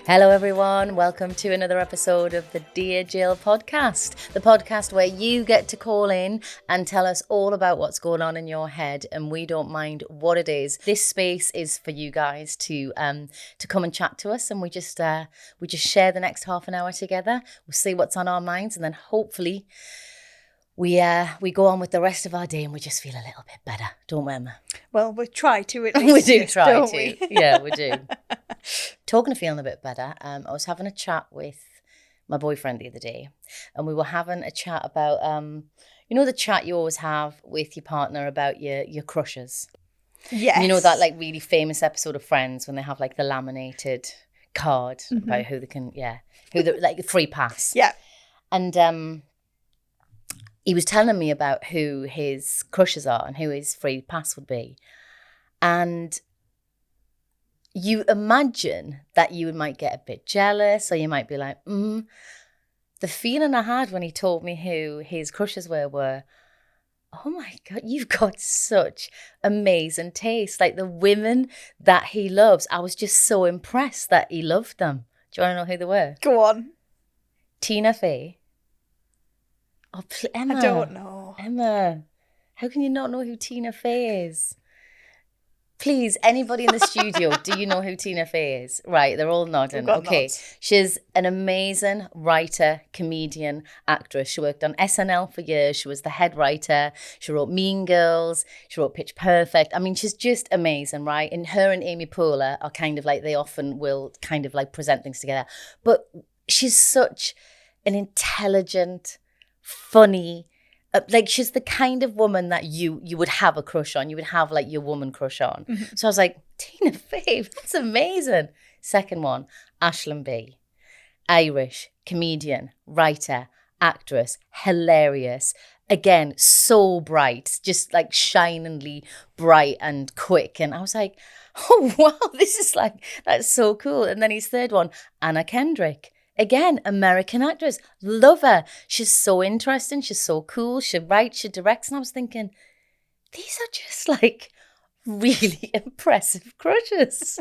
Hello everyone, welcome to another episode of the Dear Jill podcast, the podcast where you get to call in and tell us all about what's going on in your head, and we don't mind what it is. This space is for you guys to come and chat to us, and we just share the next half an hour together. We'll see what's on our minds, and then hopefully we go on with the rest of our day and we just feel a little bit better, don't we, Emma? Well, we try to at least. We do try don't to. We? Yeah, we do. Talking of feeling a bit better, I was having a chat with my boyfriend the other day, and we were having a chat about, the chat you always have with your partner about your crushes. Yes. You know that like really famous episode of Friends when they have like the laminated card about who they can, like the free pass. Yeah. And he was telling me about who his crushes are and who his free pass would be. And you imagine that you might get a bit jealous, or you might be like, The feeling I had when he told me who his crushes were, oh my God, you've got such amazing taste. Like the women that he loves, I was just so impressed that he loved them. Do you want to know who they were? Go on. Tina Fey. Oh, Emma. I don't know. Emma, how can you not know who Tina Fey is? Please, anybody in the studio, do you know who Tina Fey is? Right, they're all nodding. Okay, nods. She's an amazing writer, comedian, actress. She worked on SNL for years. She was the head writer. She wrote Mean Girls. She wrote Pitch Perfect. I mean, she's just amazing, right? And her and Amy Poehler are kind of like, they often will kind of like present things together. But she's such an intelligent, funny, like she's the kind of woman that you would have a crush on. You would have like your woman crush on. Mm-hmm. So I was like, Tina Fey, that's amazing. Second one, Aisling B. Irish, comedian, writer, actress, hilarious. Again, so bright, just like shiningly bright and quick. And I was like, oh, wow, that's so cool. And then his third one, Anna Kendrick. Again, American actress, love her. She's so interesting. She's so cool. She writes, she directs. And I was thinking, these are just like really impressive crushes.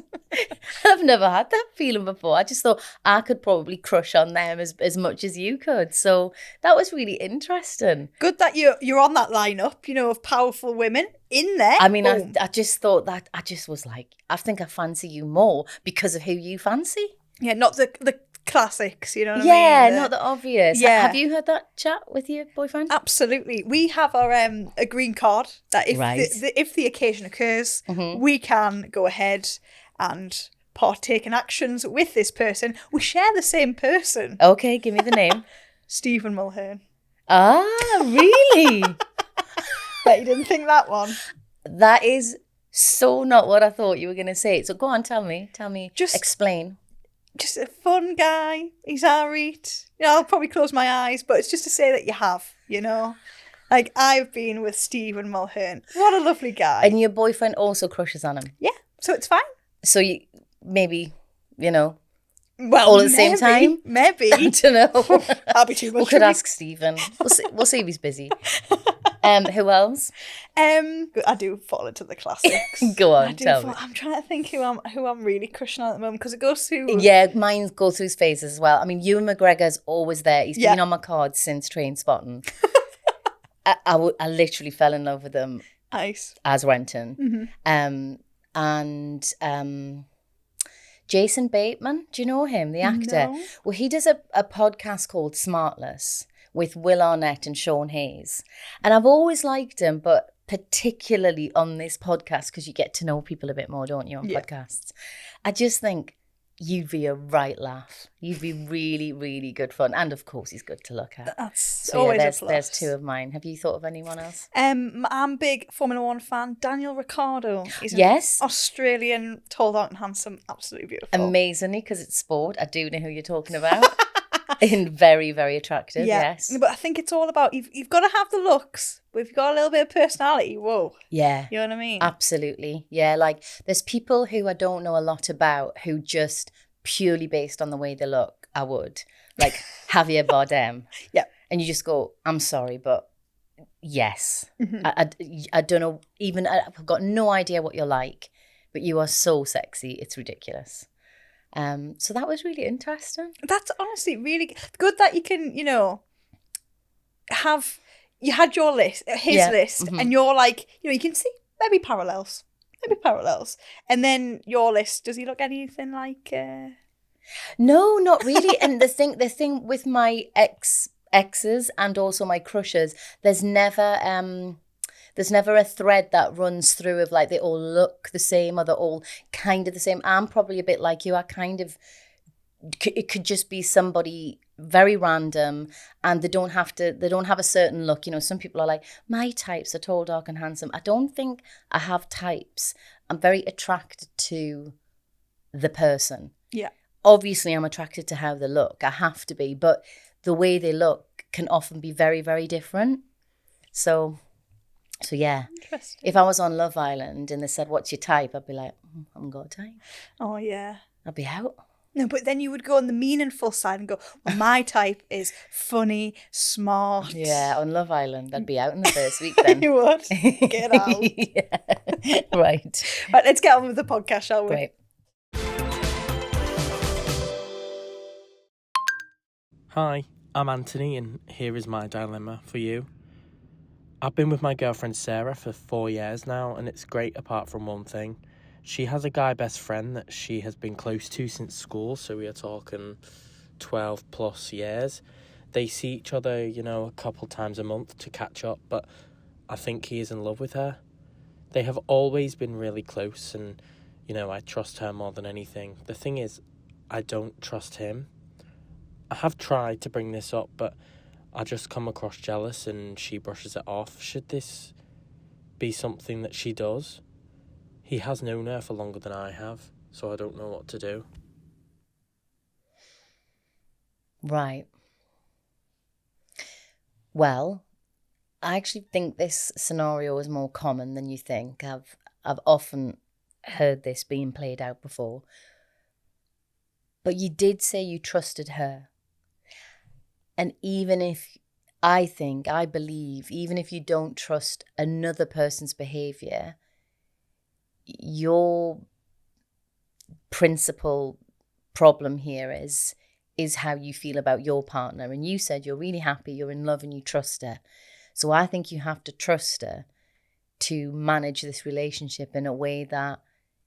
I've never had that feeling before. I just thought I could probably crush on them as much as you could. So that was really interesting. Good that you're on that lineup, of powerful women in there. I mean, I just thought that I just was like, I think I fancy you more because of who you fancy. Yeah, not the classics, you know what I mean? Yeah, not the obvious. Yeah. Have you had that chat with your boyfriend? Absolutely. We have our a green card that if Right. if the occasion occurs, we can go ahead and partake in actions with this person. We share the same person. Okay, give me the name. Stephen Mulhern. Ah, really? Bet you didn't think that one. That is so not what I thought you were going to say. So go on, tell me, explain. Just a fun guy. He's alright. I'll probably close my eyes, but it's just to say that you have, Like, I've been with Stephen Mulhern. What a lovely guy. And your boyfriend also crushes on him? Yeah, so it's fine. So you maybe, well, Well, all at the same time? Maybe. I don't know. That'll be too much. We could ask Stephen. We'll see if he's busy. Who else? I do fall into the classics. Go on, tell me. I'm trying to think who I'm really crushing on at the moment because it goes through. Yeah, mine go through phases as well. I mean, Ewan McGregor's always there. He's been on my card since Trainspotting. I literally fell in love with him. Nice. As Renton. Mm-hmm. And Jason Bateman, do you know him, the actor? No. Well, he does a podcast called Smartless with Will Arnett and Sean Hayes. And I've always liked him, but particularly on this podcast, because you get to know people a bit more, don't you, on podcasts. I just think you'd be a right laugh. You'd be really, really good fun. And of course, he's good to look at. That's always a plus. There's two of mine. Have you thought of anyone else? I'm a big Formula One fan. Daniel Ricciardo. He's an Australian, tall, out and handsome, absolutely beautiful. Amazingly, because it's sport. I do know who you're talking about. And very, very attractive, yes. But I think it's all about, you've got to have the looks, but if you've got a little bit of personality, whoa. Yeah. You know what I mean? Absolutely. Yeah, like there's people who I don't know a lot about who just purely based on the way they look, I would. Like Javier Bardem. Yeah. And you just go, I'm sorry, but Yes. I don't know, even I've got no idea what you're like, but you are so sexy. It's ridiculous. So that was really interesting. That's honestly really good that you can, you had your list, his list, and you're like, you can see maybe parallels. And then your list, does he look anything like... No, not really. And the thing with my exes and also my crushes, there's never a thread that runs through of like they all look the same or they're all kind of the same. I'm probably a bit like you. It could just be somebody very random, and they don't have a certain look. Some people are like, my types are tall, dark and handsome. I don't think I have types. I'm very attracted to the person. Yeah. Obviously, I'm attracted to how they look. I have to be, but the way they look can often be very, very different. So yeah. Interesting. If I was on Love Island and they said, what's your type? I'd be like, I haven't got a type. Oh, yeah. I'd be out. No, but then you would go on the meaningful side and go, well, my type is funny, smart. Yeah, on Love Island, I'd be out in the first week then. You would? Get out. Yeah. Right. Right, let's get on with the podcast, shall we? Great. Hi, I'm Anthony, and here is my dilemma for you. I've been with my girlfriend Sarah for 4 years now, and it's great apart from one thing. She has a guy best friend that she has been close to since school, so we are talking 12 plus years. They see each other, a couple times a month to catch up, but I think he is in love with her. They have always been really close, and, I trust her more than anything. The thing is, I don't trust him. I have tried to bring this up, but I just come across jealous and she brushes it off. Should this be something that she does? He has known her for longer than I have, so I don't know what to do. Right. Well, I actually think this scenario is more common than you think. I've often heard this being played out before. But you did say you trusted her. And even if, I believe, even if you don't trust another person's behavior, your principal problem here is how you feel about your partner. And you said you're really happy, you're in love and you trust her. So I think you have to trust her to manage this relationship in a way that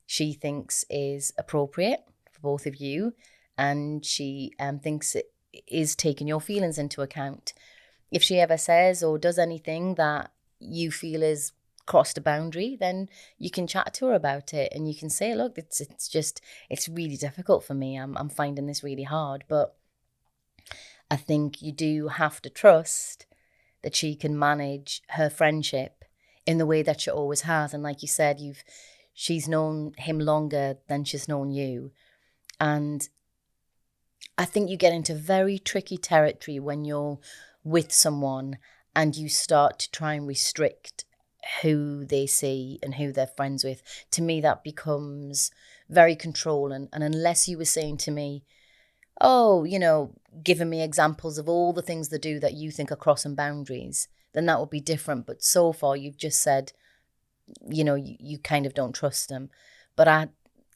she thinks is appropriate for both of you. And she thinks it is taking your feelings into account. If she ever says or does anything that you feel is crossed a boundary, then you can chat to her about it and you can say, look, it's really difficult for me. I'm finding this really hard. But I think you do have to trust that she can manage her friendship in the way that she always has. And like you said, she's known him longer than she's known you. And I think you get into very tricky territory when you're with someone and you start to try and restrict who they see and who they're friends with. To me, that becomes very controlling. And unless you were saying to me, giving me examples of all the things they do that you think are crossing boundaries, then that would be different. But so far, you've just said, you kind of don't trust them. But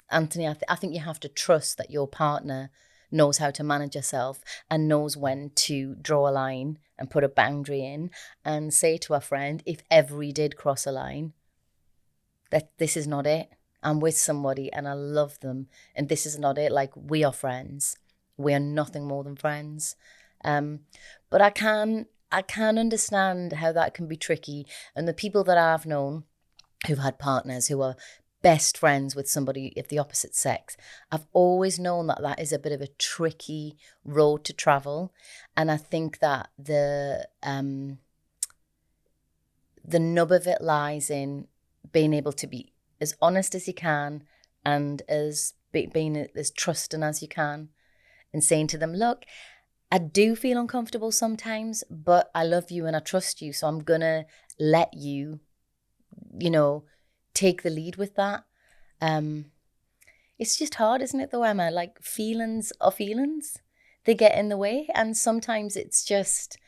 Anthony, I think you have to trust that your partner knows how to manage herself and knows when to draw a line and put a boundary in and say to a friend, if ever he did cross a line, that this is not it. I'm with somebody and I love them and this is not it. Like, we are friends. We are nothing more than friends. But I can understand how that can be tricky. And the people that I've known who've had partners who are best friends with somebody of the opposite sex, I've always known that is a bit of a tricky road to travel. And I think that the nub of it lies in being able to be as honest as you can and as being as trusting as you can and saying to them, look, I do feel uncomfortable sometimes, but I love you and I trust you. So I'm going to let you, take the lead with that. It's just hard, isn't it though, Emma? Like, feelings are feelings. They get in the way. And sometimes it's just,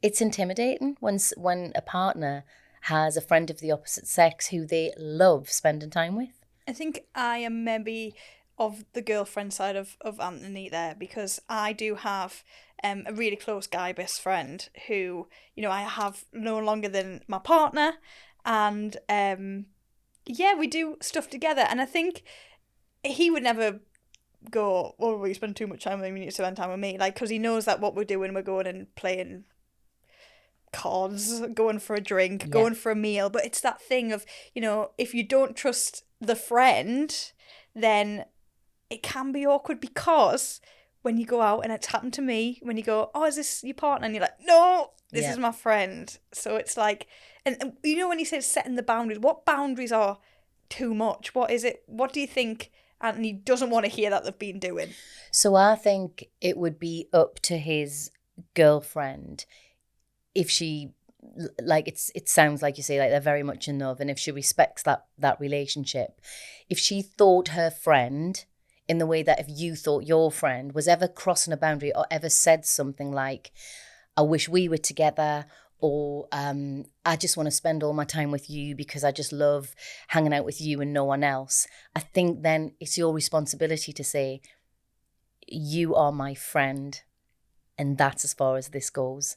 It's intimidating when a partner has a friend of the opposite sex who they love spending time with. I think I am maybe of the girlfriend side of Anthony there, because I do have a really close guy best friend who, I have no longer than my partner, and we do stuff together, and I think he would never go, oh, we spend too much time with him, you need to spend time with me, like, because he knows that what we're doing, we're going and playing cards, going for a drink, going for a meal. But it's that thing of, if you don't trust the friend, then it can be awkward, because when you go out, and it's happened to me, when you go, oh, is this your partner? And you're like, no, this is my friend. So it's like, and when you say setting the boundaries, what boundaries are too much? What is it? What do you think Anthony doesn't want to hear that they've been doing? So I think it would be up to his girlfriend if she, like, it sounds like you say, like, they're very much in love, and if she respects that relationship. If she thought her friend, in the way that if you thought your friend was ever crossing a boundary or ever said something like, I wish we were together, or I just want to spend all my time with you because I just love hanging out with you and no one else, I think then it's your responsibility to say, you are my friend, and that's as far as this goes.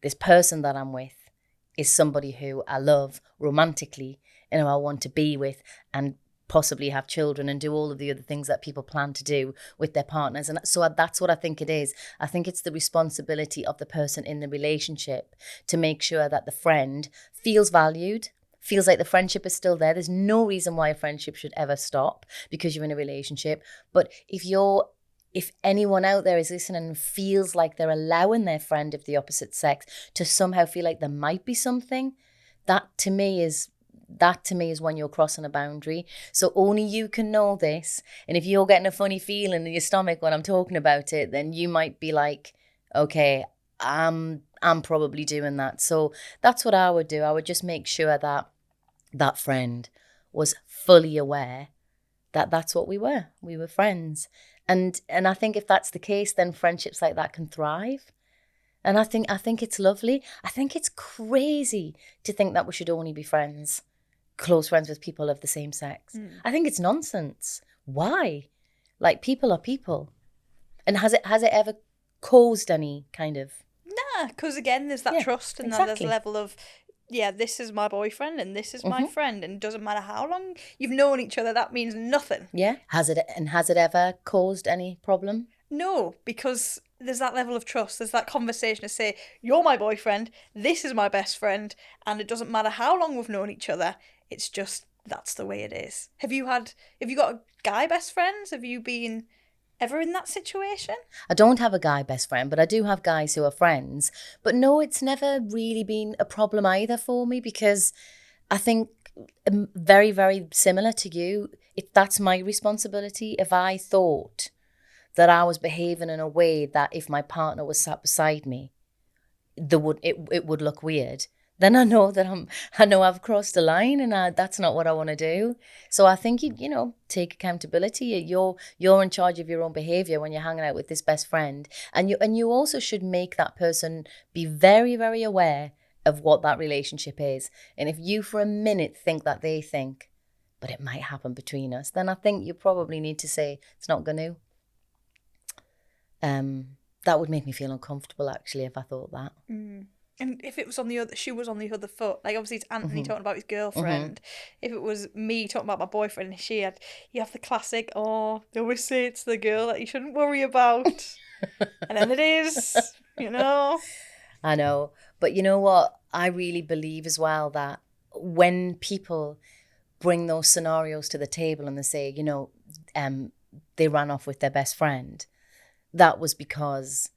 This person that I'm with is somebody who I love romantically and who I want to be with and possibly have children and do all of the other things that people plan to do with their partners. And so that's what I think it is. I think it's the responsibility of the person in the relationship to make sure that the friend feels valued, feels like the friendship is still there. There's no reason why a friendship should ever stop because you're in a relationship. But if anyone out there is listening and feels like they're allowing their friend of the opposite sex to somehow feel like there might be something, that to me is when you're crossing a boundary. So only you can know this. And if you're getting a funny feeling in your stomach when I'm talking about it, then you might be like, okay, I'm probably doing that. So that's what I would do. I would just make sure that that friend was fully aware that that's what we were. We were friends. And I think if that's the case, then friendships like that can thrive. And I think it's lovely. I think it's crazy to think that we should only be friends, close friends with people of the same sex. I think it's nonsense. Why? Like, people are people. And has it ever caused any kind of... Nah, because again, there's that trust, and there's a level of, this is my boyfriend and this is my friend, and it doesn't matter how long you've known each other, that means nothing. Yeah. Has it ever caused any problem? No, because there's that level of trust. There's that conversation to say, you're my boyfriend, this is my best friend, and it doesn't matter how long we've known each other. It's just, that's the way it is. Have you got guy best friends? Have you been ever in that situation? I don't have a guy best friend, but I do have guys who are friends. But no, it's never really been a problem either for me, because I think very, very similar to you, that's my responsibility. If I thought that I was behaving in a way that if my partner was sat beside me, it would look weird, then I know I've crossed a line, and that's not what I want to do. So I think you take accountability. You're in charge of your own behavior when you're hanging out with this best friend, and you also should make that person be very, very aware of what that relationship is. And if you for a minute think that they think, but it might happen between us, then I think you probably need to say it's not going to. That would make me feel uncomfortable, actually, if I thought that. And if it was she was on the other foot, like, obviously it's Anthony talking about his girlfriend. If it was me talking about my boyfriend, you have the classic, oh, they always say it's the girl that you shouldn't worry about. And then it is, I know. But you know what? I really believe as well that when people bring those scenarios to the table and they say, they ran off with their best friend, that was because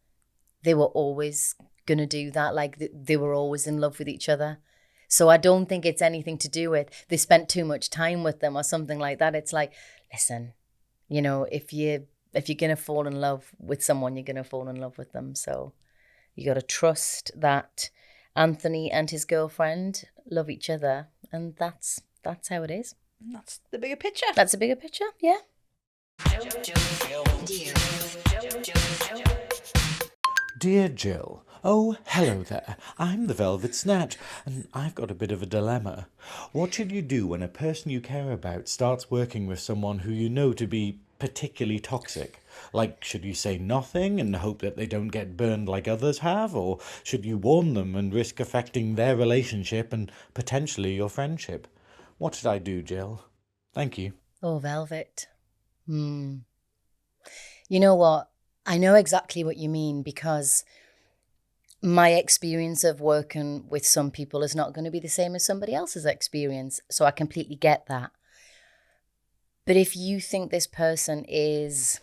they were always going to do that. Like, they were always in love with each other. So I don't think it's anything to do with they spent too much time with them or something like that. It's like, listen, if you're going to fall in love with someone, you're going to fall in love with them. So you got to trust that Anthony and his girlfriend love each other, and that's how it is. That's the bigger picture. That's the bigger picture, yeah. Dear Jill, Oh, hello there. I'm the Velvet Snatch, and I've got a bit of a dilemma. What should you do when a person you care about starts working with someone who you know to be particularly toxic? Like, should you say nothing and hope that they don't get burned like others have? Or should you warn them and risk affecting their relationship and potentially your friendship? What should I do, Jill? Thank you. Oh, Velvet. You know what? I know exactly what you mean, because my experience of working with some people is not going to be the same as somebody else's experience. So I completely get that. But if you think this person is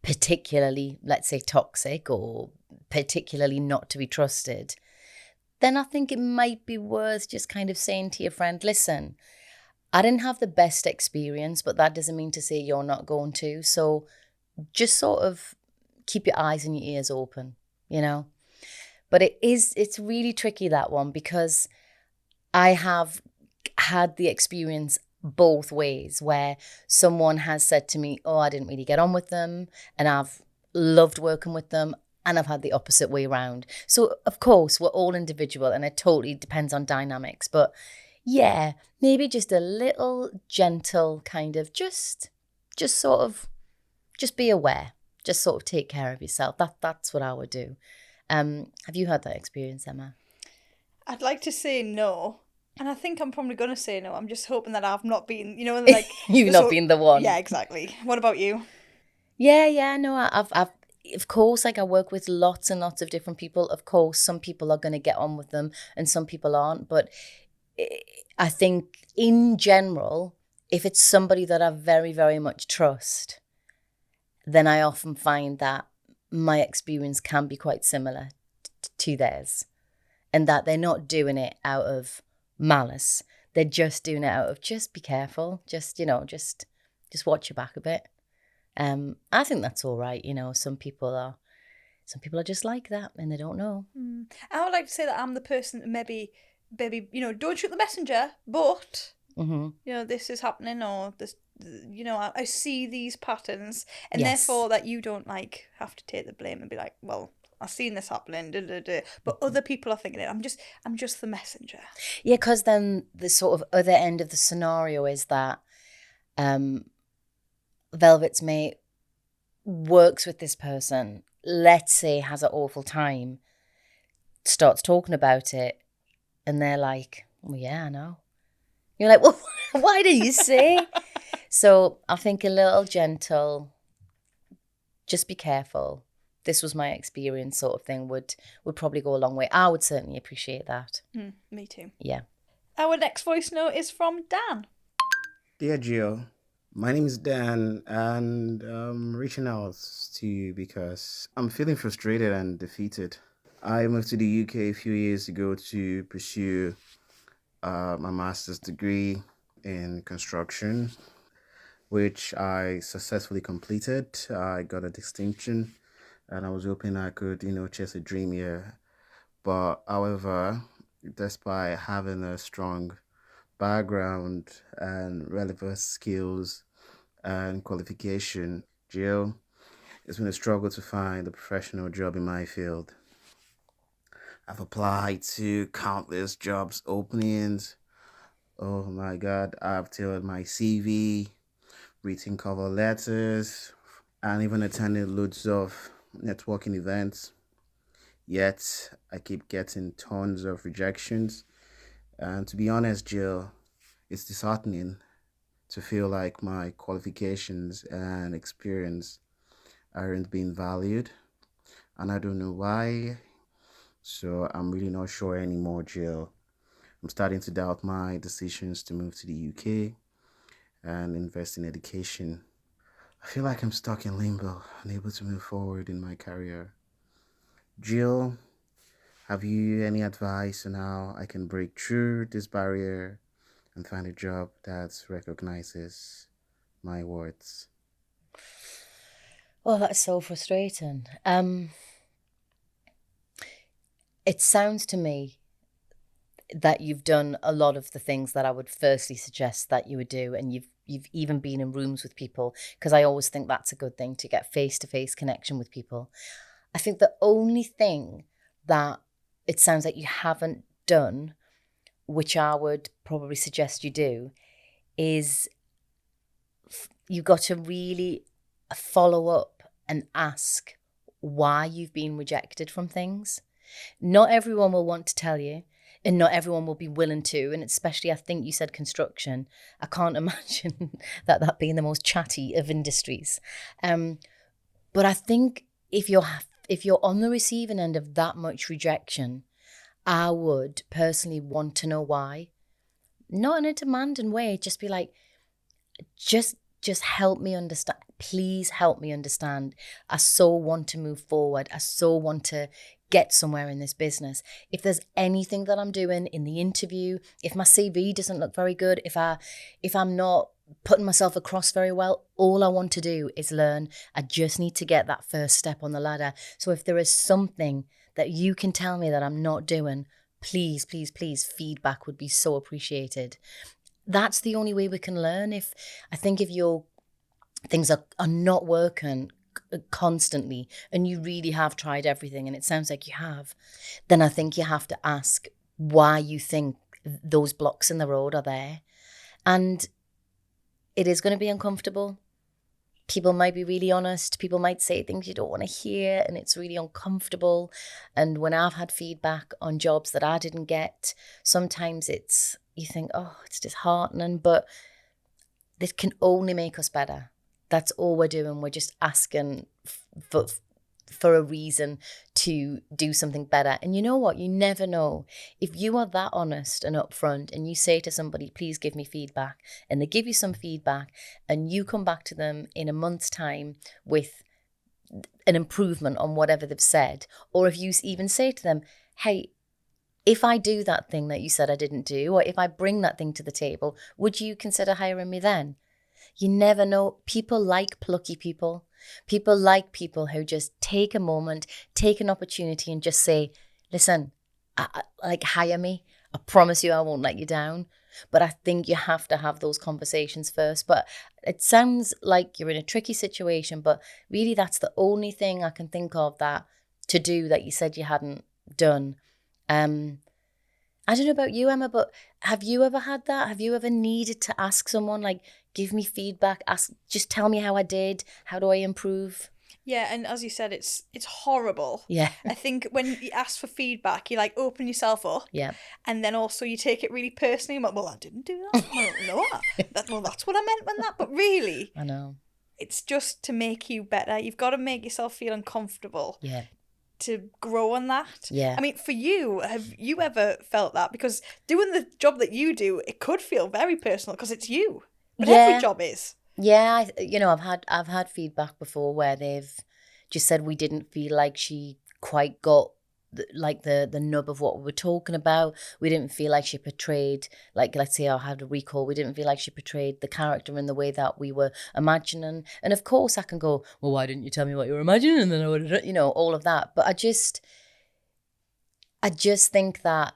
particularly, let's say, toxic or particularly not to be trusted, then I think it might be worth just kind of saying to your friend, listen, I didn't have the best experience, but that doesn't mean to say you're not going to. So just sort of keep your eyes and your ears open, you know? But it's really tricky, that one, because I have had the experience both ways, where someone has said to me, oh, I didn't really get on with them, and I've loved working with them, and I've had the opposite way around. So of course we're all individual and it totally depends on dynamics, but yeah, maybe just a little gentle kind of just sort of just be aware, just sort of take care of yourself. That's what I would do. Have you had that experience, Emma? I'd like to say no. And I think I'm probably going to say no. I'm just hoping that I've not been, like... You've not been the one. Yeah, exactly. What about you? Yeah, no, I've of course, like, I work with lots and lots of different people. Of course, some people are going to get on with them and some people aren't. But I think in general, if it's somebody that I very, very much trust, then I often find that my experience can be quite similar to theirs, and that they're not doing it out of malice. They're just doing it out of just be careful, just watch your back a bit. I think that's all right. Some people are just like that and they don't know. I would like to say that I'm the person that maybe, don't shoot the messenger, but, this is happening, or this, I see these patterns, and Yes. therefore that you don't have to take the blame and be like, well, I've seen this happening, but other people are thinking it. I'm just the messenger. Yeah, because then the sort of other end of the scenario is that Velvet's mate works with this person, let's say has an awful time, starts talking about it, and they're like, well, yeah, I know. You're like, well, why did you say? So I think a little gentle, just be careful, this was my experience sort of thing would probably go a long way. I would certainly appreciate that. Me too. Yeah. Our next voice note is from Dan. Dear Gio, my name is Dan, and I'm reaching out to you because I'm feeling frustrated and defeated. I moved to the UK a few years ago to pursue my master's degree in construction, which I successfully completed. I got a distinction, and I was hoping I could, chase a dream here. But however, despite having a strong background and relevant skills and qualification, Jill, it's been a struggle to find a professional job in my field. I've applied to countless jobs openings. Oh my God, I've tailored my CV, written cover letters, and even attended loads of networking events. Yet, I keep getting tons of rejections. And to be honest, Jill, it's disheartening to feel like my qualifications and experience aren't being valued. And I don't know why. So I'm really not sure anymore, Jill. I'm starting to doubt my decisions to move to the UK and invest in education. I feel like I'm stuck in limbo, unable to move forward in my career. Jill, have you any advice on how I can break through this barrier and find a job that recognizes my worth? Well, that's so frustrating. It sounds to me that you've done a lot of the things that I would firstly suggest that you would do, and you've even been in rooms with people, because I always think that's a good thing, to get face-to-face connection with people. I think the only thing that it sounds like you haven't done, which I would probably suggest you do, is you've got to really follow up and ask why you've been rejected from things. Not everyone will want to tell you, and not everyone will be willing to. And especially, I think you said construction. I can't imagine that being the most chatty of industries. But I think if you're on the receiving end of that much rejection, I would personally want to know why. Not in a demanding way, just be like, just help me understand. Please help me understand. I so want to move forward. I so want to get somewhere in this business. If there's anything that I'm doing in the interview, if my CV doesn't look very good, if I'm not putting myself across very well, all I want to do is learn. I just need to get that first step on the ladder. So if there is something that you can tell me that I'm not doing, please, please, please, feedback would be so appreciated. That's the only way we can learn. If your things are not working constantly and you really have tried everything and it sounds like you have, then I think you have to ask why you think those blocks in the road are there. And it is going to be uncomfortable. People might be really honest. People might say things you don't want to hear and it's really uncomfortable. And when I've had feedback on jobs that I didn't get, sometimes you think, oh, it's disheartening, but this can only make us better. That's all we're doing. We're just asking for a reason to do something better. And you know what? You never know. If you are that honest and upfront and you say to somebody, please give me feedback, and they give you some feedback and you come back to them in a month's time with an improvement on whatever they've said, or if you even say to them, hey, if I do that thing that you said I didn't do, or if I bring that thing to the table, would you consider hiring me then? You never know. People like plucky people. People like people who just take a moment, take an opportunity and just say, listen, hire me. I promise you I won't let you down. But I think you have to have those conversations first. But it sounds like you're in a tricky situation, but really that's the only thing I can think of to do that you said you hadn't done. I don't know about you, Emma, but have you ever had that? Have you ever needed to ask someone, like, give me feedback, just tell me how I did, how do I improve? Yeah, and as you said, it's horrible. Yeah. I think when you ask for feedback, you like open yourself up. Yeah. And then also you take it really personally. I'm like, well, I didn't do that. I don't know that. Well, that's what I meant when that. But really, I know. It's just to make you better. You've got to make yourself feel uncomfortable. Yeah. To grow on that. Yeah. I mean, for you, have you ever felt that? Because doing the job that you do, it could feel very personal because it's you. But every job is. Yeah, I've had feedback before where they've just said we didn't feel like she quite got the nub of what we were talking about. We didn't feel like she portrayed, like, let's say I had a recall, we didn't feel like she portrayed the character in the way that we were imagining. And of course I can go, well, why didn't you tell me what you were imagining? And then I would, all of that. But I just think that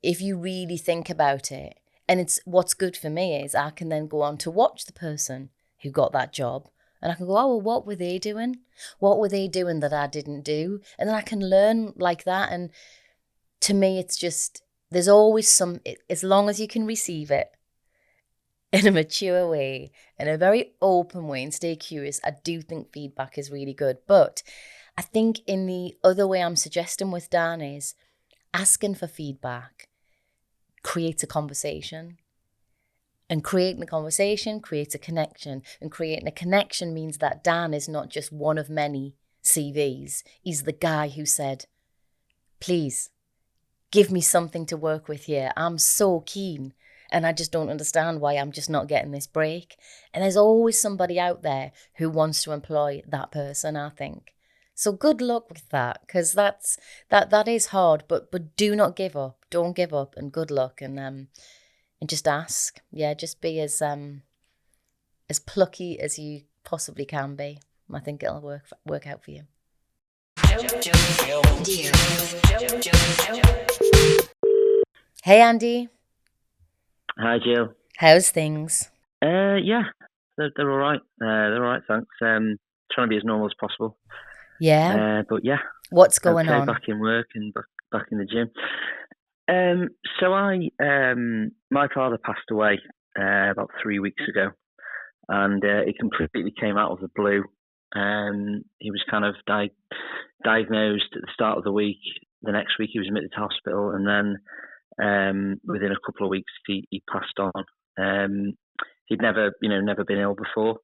if you really think about it, and it's what's good for me is I can then go on to watch the person who got that job. And I can go, oh, well, what were they doing? What were they doing that I didn't do? And then I can learn like that. And to me, it's just, there's always as long as you can receive it in a mature way, in a very open way and stay curious, I do think feedback is really good. But I think in the other way I'm suggesting with Dan is asking for feedback creates a conversation. And creating a conversation creates a connection. And creating a connection means that Dan is not just one of many CVs. He's the guy who said, please, give me something to work with here. I'm so keen. And I just don't understand why I'm just not getting this break. And there's always somebody out there who wants to employ that person, I think. So good luck with that, because that is hard, but do not give up. Don't give up, and good luck. And just ask. Yeah, just be as plucky as you possibly can be. I think it'll work out for you. Hey, Andy. Hi, Jill. How's things? Yeah, they're all right. They're all right, thanks. Trying to be as normal as possible. Yeah. But yeah, What's going okay, on? back in work and back in the gym. So my father passed away about 3 weeks ago, and it completely came out of the blue. He was kind of diagnosed at the start of the week. The next week he was admitted to hospital, and then within a couple of weeks he passed on. He'd never been ill before.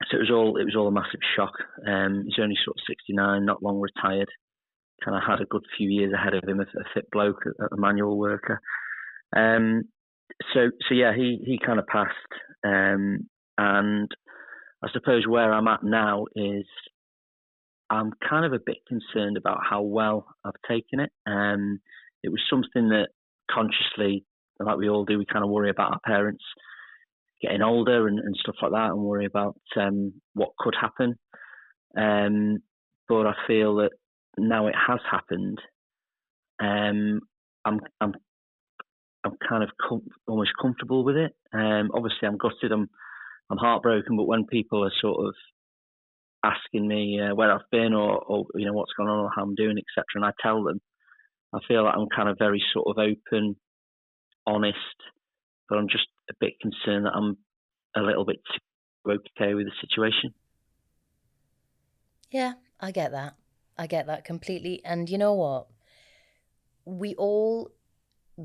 So it was all a massive shock. He's only sort of 69, not long retired. Kind of had a good few years ahead of him, a fit bloke, a manual worker. So yeah, he kind of passed. And I suppose where I'm at now is I'm kind of a bit concerned about how well I've taken it. It was something that consciously, like we all do, we kind of worry about our parents getting older and stuff like that, and worry about what could happen. But I feel that now it has happened, I'm kind of almost comfortable with it. Obviously, I'm gutted, I'm heartbroken. But when people are sort of asking me where I've been or what's going on or how I'm doing, etc., and I tell them, I feel like I'm kind of very sort of open, honest. But I'm just a bit concerned that I'm a little bit too okay with the situation. Yeah, I get that. I get that completely. And you know what? We all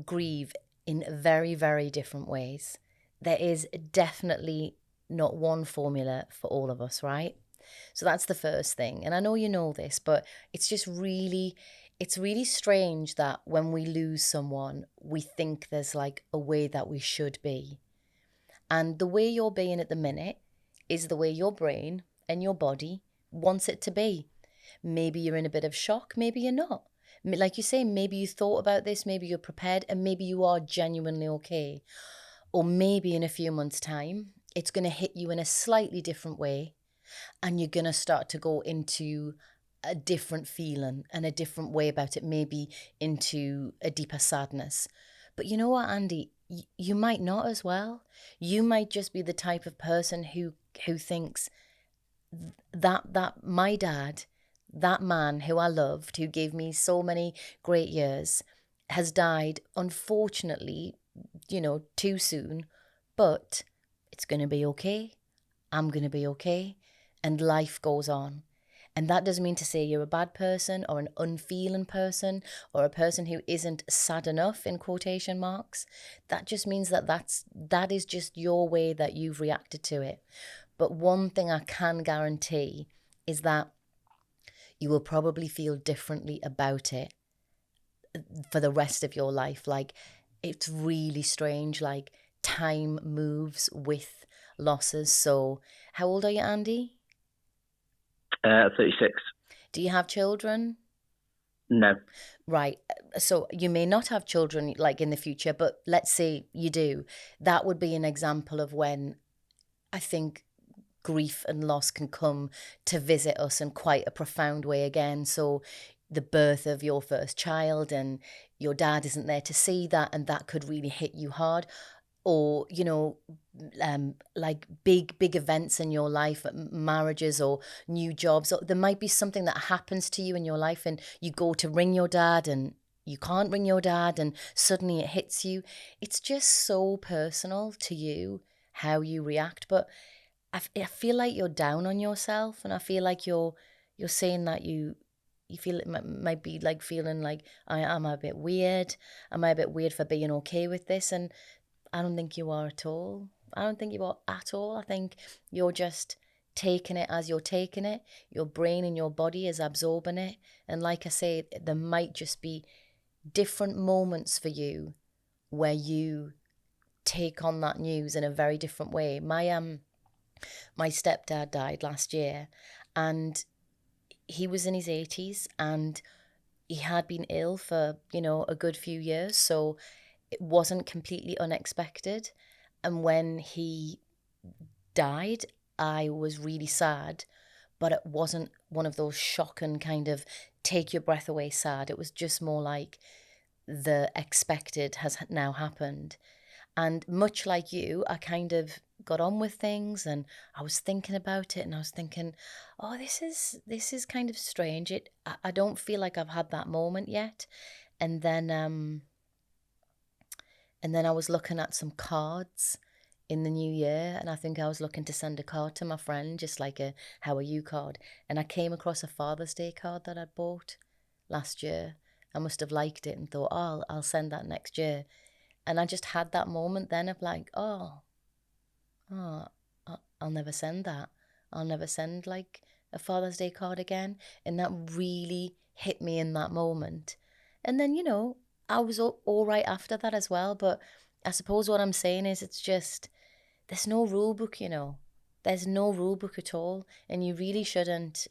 grieve in very, very different ways. There is definitely not one formula for all of us, right? So that's the first thing. And I know you know this, but it's really strange that when we lose someone, we think there's like a way that we should be. And the way you're being at the minute is the way your brain and your body wants it to be. Maybe you're in a bit of shock, maybe you're not. Like you say, maybe you thought about this, maybe you're prepared, and maybe you are genuinely okay. Or maybe in a few months' time, it's going to hit you in a slightly different way, and you're going to start to go into a different feeling and a different way about it, maybe into a deeper sadness. But you know what, Andy? You might not as well. You might just be the type of person who thinks that my dad, that man who I loved, who gave me so many great years, has died, unfortunately, too soon. But it's going to be okay. I'm going to be okay. And life goes on. And that doesn't mean to say you're a bad person or an unfeeling person or a person who isn't sad enough, in quotation marks. That just means that is just your way that you've reacted to it. But one thing I can guarantee is that you will probably feel differently about it for the rest of your life. Like, it's really strange. Like, time moves with losses. So how old are you, Andy? 36. Do you have children? No. Right. So you may not have children like in the future, but let's say you do. That would be an example of when I think grief and loss can come to visit us in quite a profound way again. So the birth of your first child and your dad isn't there to see that, and that could really hit you hard. Or, like big events in your life, marriages or new jobs. Or there might be something that happens to you in your life and you go to ring your dad and you can't ring your dad and suddenly it hits you. It's just so personal to you how you react. But I feel like you're down on yourself, and I feel like you're saying that you feel it might be like feeling like, am I a bit weird? Am I a bit weird for being okay with this? And I don't think you are at all. I don't think you are at all. I think you're just taking it as you're taking it. Your brain and your body is absorbing it. And like I say, there might just be different moments for you where you take on that news in a very different way. My stepdad died last year, and he was in his 80s, and he had been ill for, a good few years. So it wasn't completely unexpected. And when he died, I was really sad, but it wasn't one of those shocking kind of take your breath away sad. It was just more like the expected has now happened. And much like you, I kind of got on with things, and I was thinking about it, and I was thinking, oh, this is kind of strange. I don't feel like I've had that moment yet. And then I was looking at some cards in the new year, and I think I was looking to send a card to my friend, just like a how are you card. And I came across a Father's Day card that I'd bought last year. I must have liked it and thought, oh, I'll send that next year. And I just had that moment then of like, oh, I'll never send that. I'll never send like a Father's Day card again. And that really hit me in that moment. And then, I was all right after that as well. But I suppose what I'm saying is it's just, there's no rule book, There's no rule book at all. And you really shouldn't.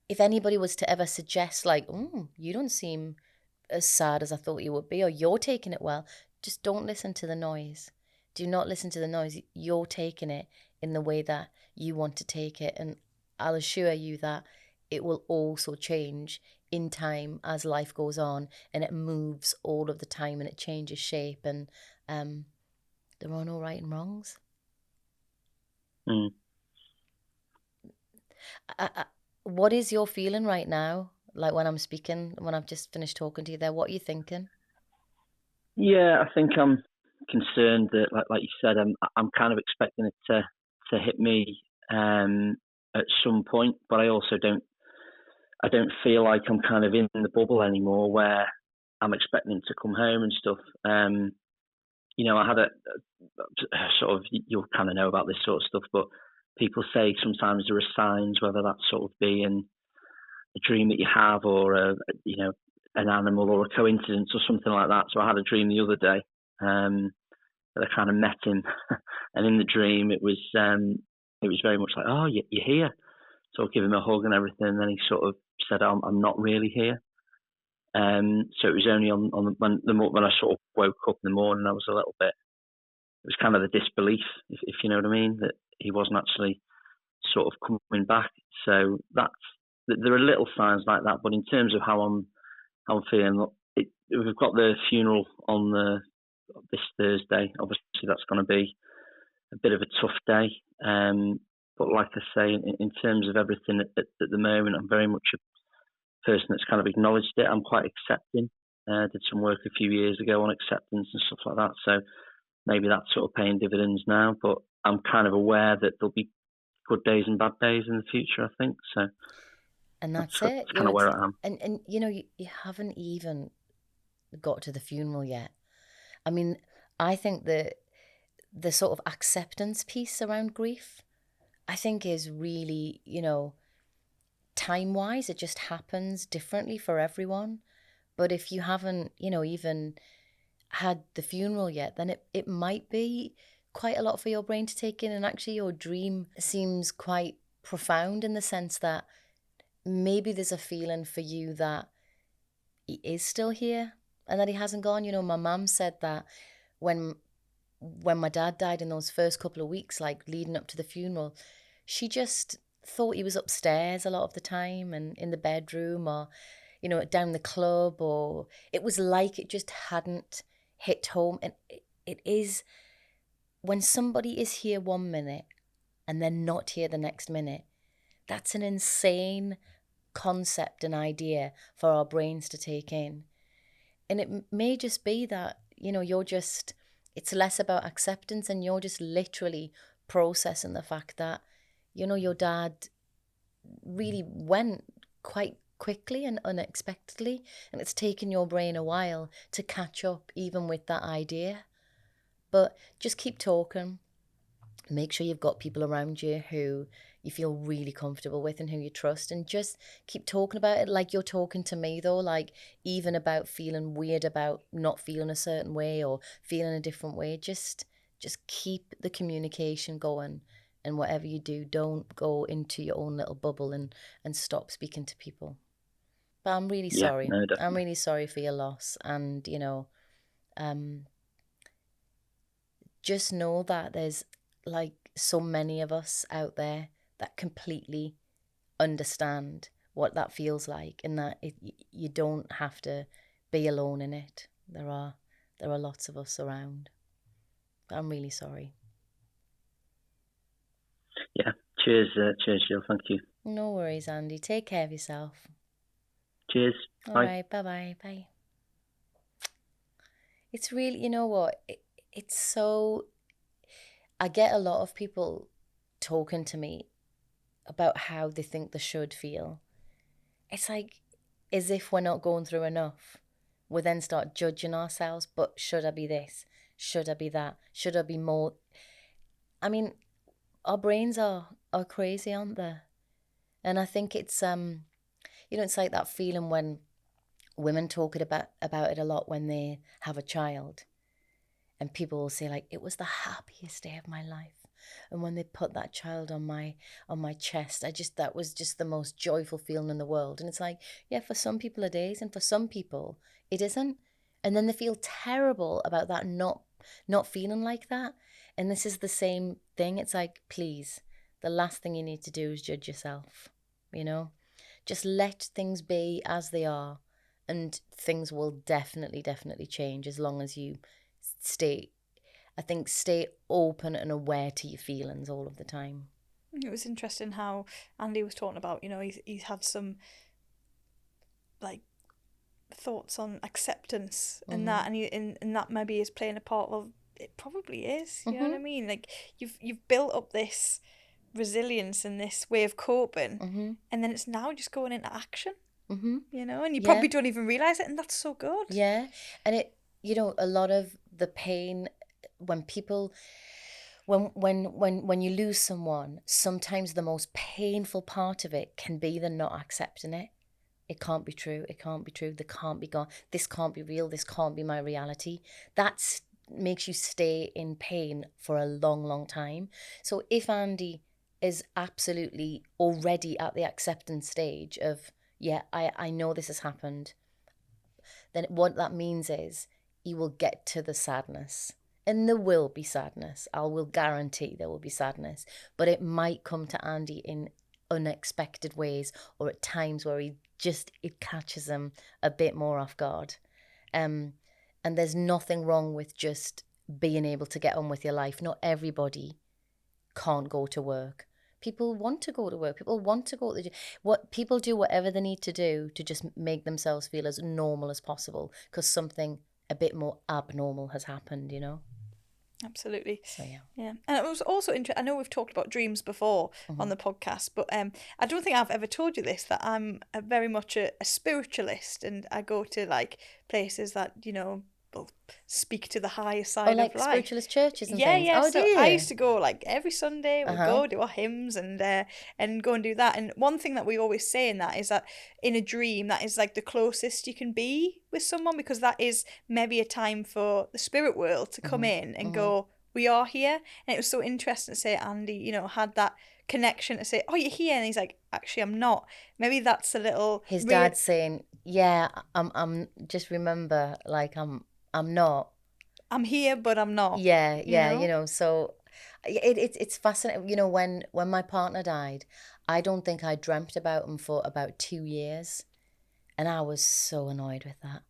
If anybody was to ever suggest like, you don't seem as sad as I thought you would be, or you're taking it well, just don't listen to the noise. Do not listen to the noise. You're taking it in the way that you want to take it. And I'll assure you that it will also change in time as life goes on, and it moves all of the time, and it changes shape, and there are no right and wrongs. Mm. What is your feeling right now? Like when I'm speaking, when I've just finished talking to you there, what are you thinking? Yeah, I think I'm concerned that, like you said, I'm kind of expecting it to hit me at some point, but I also don't feel like I'm kind of in the bubble anymore where I'm expecting him to come home and stuff. I had a sort of, you'll kind of know about this sort of stuff, but people say sometimes there are signs, whether that's sort of being a dream that you have, or an animal or a coincidence or something like that. So I had a dream the other day that I kind of met him, and in the dream it was very much like, oh, you're here. So I'll give him a hug and everything, and then he sort of said, I'm not really here. So it was only when I sort of woke up in the morning, I was a little bit, it was kind of the disbelief, if you know what I mean, that he wasn't actually sort of coming back. So there are little signs like that, but in terms of how I'm feeling, we've got the funeral on this Thursday. Obviously, that's going to be a bit of a tough day. But like I say, in terms of everything at the moment, I'm very much a person that's kind of acknowledged it. I'm quite accepting. Did some work a few years ago on acceptance and stuff like that. So maybe that's sort of paying dividends now. But I'm kind of aware that there'll be good days and bad days in the future, I think. So, and that's it. That's kind of where I am. And you haven't even got to the funeral yet. I mean, I think the sort of acceptance piece around grief, I think is really, time-wise, it just happens differently for everyone. But if you haven't, even had the funeral yet, then it might be quite a lot for your brain to take in. And actually your dream seems quite profound in the sense that maybe there's a feeling for you that he is still here and that he hasn't gone. My mum said that when my dad died in those first couple of weeks, like leading up to the funeral, she just thought he was upstairs a lot of the time and in the bedroom, or down the club, or it was like it just hadn't hit home. And it is, when somebody is here 1 minute and then not here the next minute, that's an insane concept and idea for our brains to take in. And it may just be that, it's less about acceptance, and you're just literally processing the fact that, your dad really went quite quickly and unexpectedly, and it's taken your brain a while to catch up even with that idea. But just keep talking. Make sure you've got people around you who you feel really comfortable with and who you trust, and just keep talking about it like you're talking to me, though, like even about feeling weird about not feeling a certain way or feeling a different way. Just keep the communication going, and whatever you do, don't go into your own little bubble and stop speaking to people. But I'm really sorry. No, I'm really sorry for your loss, and just know that there's like so many of us out there that completely understand what that feels like, and that you don't have to be alone in it. There are lots of us around. But I'm really sorry. Yeah. Cheers, Jill. Thank you. No worries, Andy. Take care of yourself. Cheers. All Bye. right. Bye-bye. Bye. It's really, you know what? It's so... I get a lot of people talking to me about how they think they should feel. It's like as if we're not going through enough. We then start judging ourselves. But should I be this? Should I be that? Should I be more? I mean, our brains are crazy, aren't they? And I think it's it's like that feeling when women talk about it a lot when they have a child, and people will say like, it was the happiest day of my life. And when they put that child on my chest, that was just the most joyful feeling in the world. And it's like, yeah, for some people it is, and for some people it isn't. And then they feel terrible about that not feeling like that. And this is the same thing. It's like, please, the last thing you need to do is judge yourself, Just let things be as they are, and things will definitely change as long as you stay open and aware to your feelings all of the time. It was interesting how Andy was talking about, he's had some like thoughts on acceptance and that, and that maybe is playing a part. Well, it probably is. You know what I mean? Like you've built up this resilience and this way of coping, and then it's now just going into action. And you probably don't even realize it, and that's so good. Yeah, and it, a lot of the pain when people, when you lose someone, sometimes the most painful part of it can be the not accepting it. It can't be true. It can't be true. They can't be gone. This can't be real. This can't be my reality. That makes you stay in pain for a long time. So if Andy is absolutely already at the acceptance stage of, yeah, I know this has happened, then what that means is he will get to the sadness. And there will be sadness. I will guarantee there will be sadness. But it might come to Andy in unexpected ways, or at times where it catches him a bit more off guard. And there's nothing wrong with just being able to get on with your life. Not everybody can't go to work. People want to go to work. People want to go to the gym. What people do, whatever they need to do to just make themselves feel as normal as possible, because something a bit more abnormal has happened, Absolutely. So yeah. And it was also interesting. I know we've talked about dreams before on the podcast, but I don't think I've ever told you this, that I'm very much a spiritualist, and I go to like places that speak to the higher side like of life. spiritualist churches and yeah, things. Yeah, Oh, so do you? I used to go like every Sunday. We'd go do our hymns and go and do that. And one thing that we always say in that is that in a dream, that is like the closest you can be with someone, because that is maybe a time for the spirit world to come in and go, we are here. And it was so interesting to say Andy, had that connection to say, oh, you're here, and he's like, actually I'm not. Maybe that's a little his dad saying, yeah, I'm just remember, like I'm not. I'm here, but I'm not. Yeah. So it's fascinating. When my partner died, I don't think I dreamt about him for about 2 years, and I was so annoyed with that.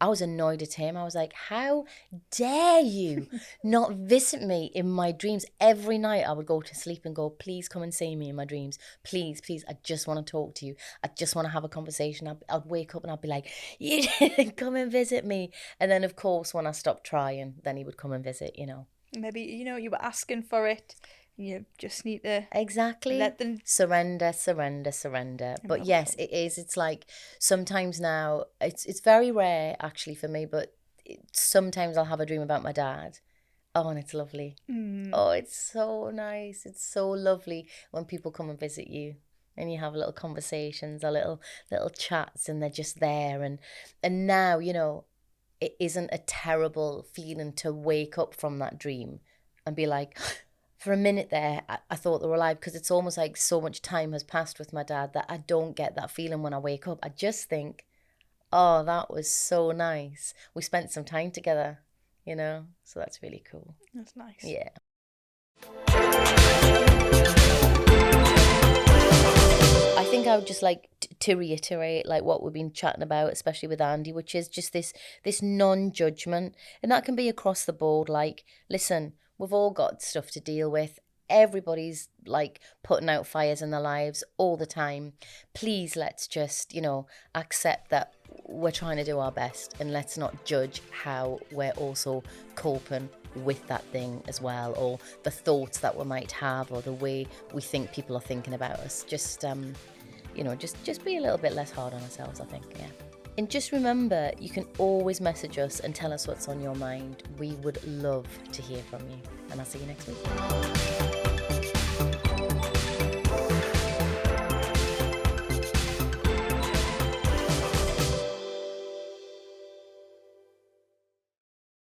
I was annoyed at him. I was like, how dare you not visit me in my dreams? Every night I would go to sleep and go, please come and see me in my dreams. Please, I just want to talk to you. I just want to have a conversation. I'd wake up and I'd be like, you didn't come and visit me. And then, of course, when I stopped trying, then he would come and visit, Maybe, you were asking for it. You just need to exactly let them surrender. But yes, it is. It's like sometimes now it's very rare actually for me, but sometimes I'll have a dream about my dad. Oh, and it's lovely. Oh, it's so nice. It's so lovely when people come and visit you and you have little conversations, a little chats, and they're just there. And now, it isn't a terrible feeling to wake up from that dream and be like, for a minute there, I thought they were alive, because it's almost like so much time has passed with my dad that I don't get that feeling when I wake up. I just think, oh, that was so nice. We spent some time together, so that's really cool. That's nice. Yeah. I think I would just like to reiterate like what we've been chatting about, especially with Andy, which is just this non-judgment. And that can be across the board. Like, listen, we've all got stuff to deal with. everybody's like putting out fires in their lives all the time. Please, let's just, accept that we're trying to do our best, and let's not judge how we're also coping with that thing as well, or the thoughts that we might have, or the way we think people are thinking about us. Just just be a little bit less hard on ourselves, I think. Yeah. And just remember, you can always message us and tell us what's on your mind. We would love to hear from you. And I'll see you next week.